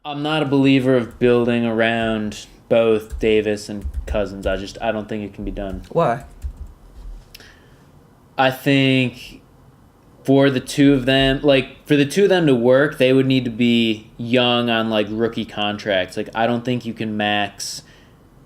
I'm not a believer of building around both Davis and Cousins. I don't think it can be done. Why? I think for the two of them to work, they would need to be young on like rookie contracts. Like I don't think you can max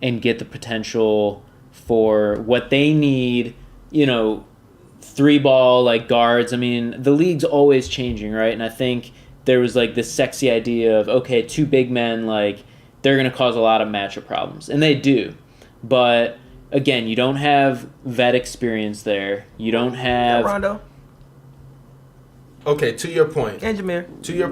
and get the potential for what they need, 3-ball like guards. I mean, the league's always changing, right? And I think there was like this sexy idea of, okay, two big men, like they're going to cause a lot of matchup problems. And they do. But again, you don't have vet experience there. You don't have Rondo. Okay, to your point. And Jameer. To your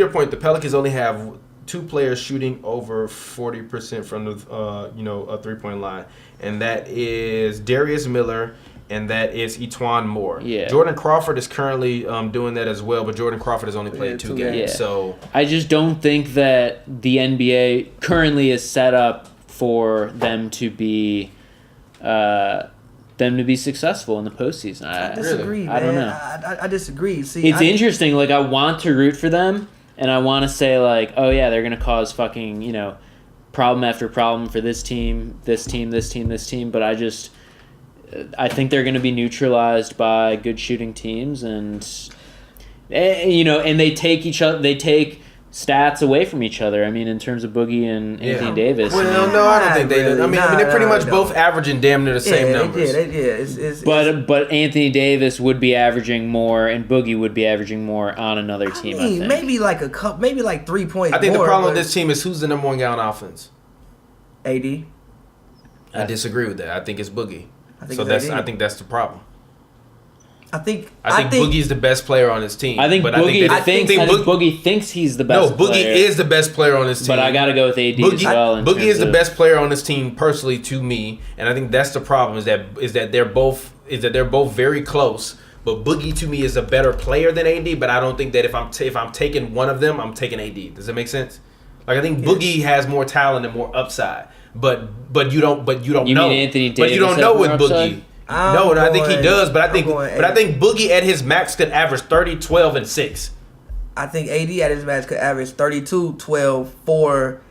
point, the Pelicans only have 2 players shooting over 40% from the a 3-point line, and that is Darius Miller and that is Etuan Moore. Yeah. Jordan Crawford is currently doing that as well, but Jordan Crawford has only played 2 games. Yeah. So I just don't think that the NBA currently is set up for them to be successful in the postseason. I disagree, man. I don't know. I disagree. See, it's interesting. Like I want to root for them, and I want to say like, oh yeah, they're gonna cause fucking problem after problem for this team, this team, this team, this team. But I think they're gonna be neutralized by good shooting teams, and and they take stats away from each other. I mean, in terms of Boogie and Anthony Davis. Well, no, I don't think they do. I mean, they're pretty much both averaging damn near the same numbers. But Anthony Davis would be averaging more, and Boogie would be averaging more on another team. I think. Maybe like a cup, maybe like 3 points. I think more, the problem with this team is who's the number 1 guy on offense. AD. I disagree with that. I think it's Boogie. I think that's the problem. I think Boogie's the best player on his team. Boogie thinks he's the best player. No, Boogie is the best player on his team. But I got to go with AD as well. Boogie is the best player on his team personally to me, and I think that's the problem is that they're both very close. But Boogie to me is a better player than AD, but I don't think that if I'm taking one of them, I'm taking AD. Does that make sense? Like I think Boogie has more talent and more upside, but you don't know. You mean Anthony Davis? But you don't know with upside? Boogie. I think he does, but I think Boogie at his max could average 30, 12, and 6. I think AD at his max could average 32, 12, 4.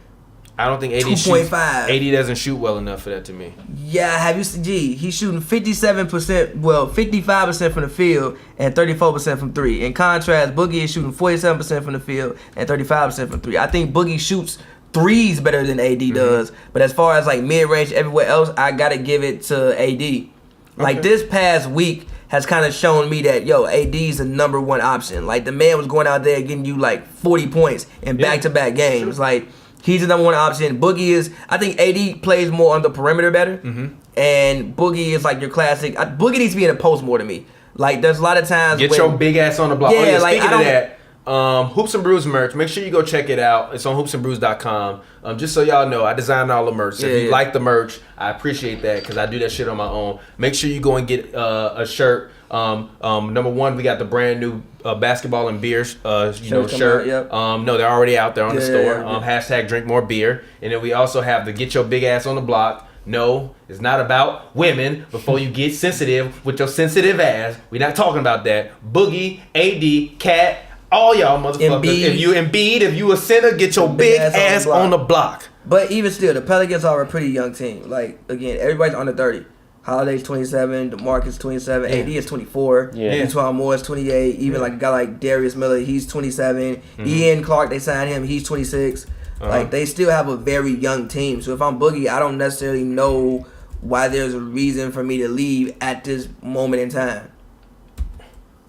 I don't think AD 2.5. AD doesn't shoot well enough for that to me. Yeah, have you seen? He's shooting 55% from the field and 34% from 3. In contrast, Boogie is shooting 47% from the field and 35% from 3. I think Boogie shoots threes better than AD does, but as far as like mid range everywhere else, I gotta give it to AD. Like this past week has kind of shown me that AD is the number 1 option. Like the man was going out there getting you like 40 points in back-to-back games. Sure. Like he's the number 1 option. Boogie is. I think AD plays more on the perimeter better, and Boogie is like your classic. Boogie needs to be in the post more to me. Like there's a lot of times your big ass on the block. Yeah, speaking of that. Hoops and Brews merch. Make sure you go check it out. It's on hoopsandbrews.com. Just so y'all know, I designed all the merch. So if you like the merch, I appreciate that because I do that shit on my own. Make sure you go and get a shirt. Number 1, we got the brand new basketball and beer shirt. No, they're already out there on the store. Hashtag drink more beer. And then we also have the Get Your Big Ass on the Block. No, it's not about women before you get sensitive with your sensitive ass. We're not talking about that. Boogie, AD, Cat, all y'all motherfuckers. If you a center, get your big ass on the block. But even still, the Pelicans are a pretty young team. Like, again, everybody's under 30. Holiday's 27, DeMarcus 27, AD is 24, Etuan Moore is 28, even like a guy like Darius Miller, he's 27, Ian Clark, they signed him, he's 26. Like, they still have a very young team. So if I'm Boogie, I don't necessarily know why there's a reason for me to leave at this moment in time.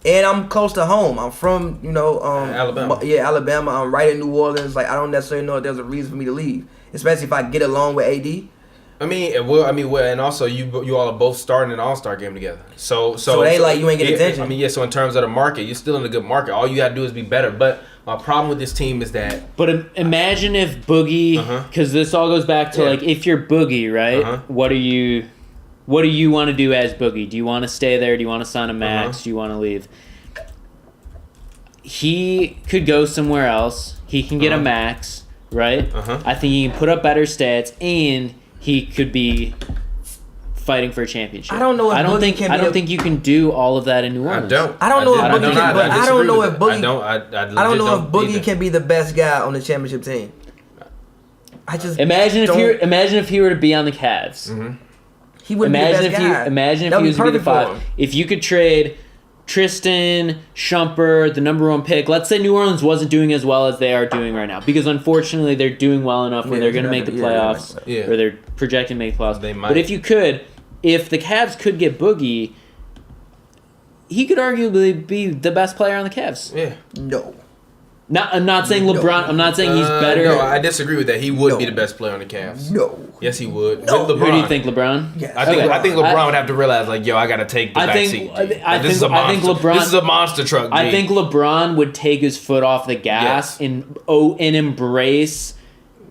And I'm close to home. I'm from, Alabama. Yeah, Alabama. I'm right in New Orleans. Like, I don't necessarily know if there's a reason for me to leave, especially if I get along with AD. And also you all are both starting an All-Star game together. So they like you ain't getting attention. So in terms of the market, you're still in a good market. All you gotta do is be better. But my problem with this team is that. But imagine if Boogie, because this all goes back to like if you're Boogie, right? What do you want to do as Boogie? Do you want to stay there? Do you want to sign a max? Do you want to leave? He could go somewhere else. He can get a max, right? I think he can put up better stats, and he could be fighting for a championship. I don't know if Boogie can be I don't think you can do all of that in New Orleans. I don't know if Boogie can. But I don't know if Boogie. I don't know if Boogie can be the best guy on the championship team. I just imagine if he were to be on the Cavs. Mm-hmm. He wouldn't be the best guy. Imagine if he was to be the 5. If you could trade Tristan, Shumpert, the number 1 pick. Let's say New Orleans wasn't doing as well as they are doing right now, because unfortunately they're doing well enough where they're going to make the playoffs, or they're projecting to make the playoffs. They might. But if the Cavs could get Boogie, he could arguably be the best player on the Cavs. Yeah. No. I'm not saying LeBron. I'm not saying he's better. No, I disagree with that. He would be the best player on the Cavs. No. Yes, he would. No. With LeBron. Who do you think, LeBron? Yes. I think LeBron would have to realize, like, yo, I got to take the backseat. This is a monster truck. I think LeBron would take his foot off the gas and embrace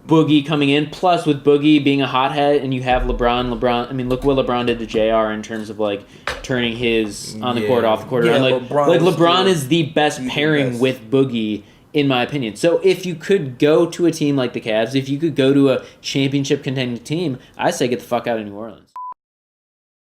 Boogie coming in. Plus, with Boogie being a hothead, and you have LeBron. I mean, look what LeBron did to JR in terms of like turning his on the court, off the court. Yeah, LeBron is the best pairing with Boogie, in my opinion. So if you could go to a team like the Cavs, if you could go to a championship contending team, I say get the fuck out of New Orleans.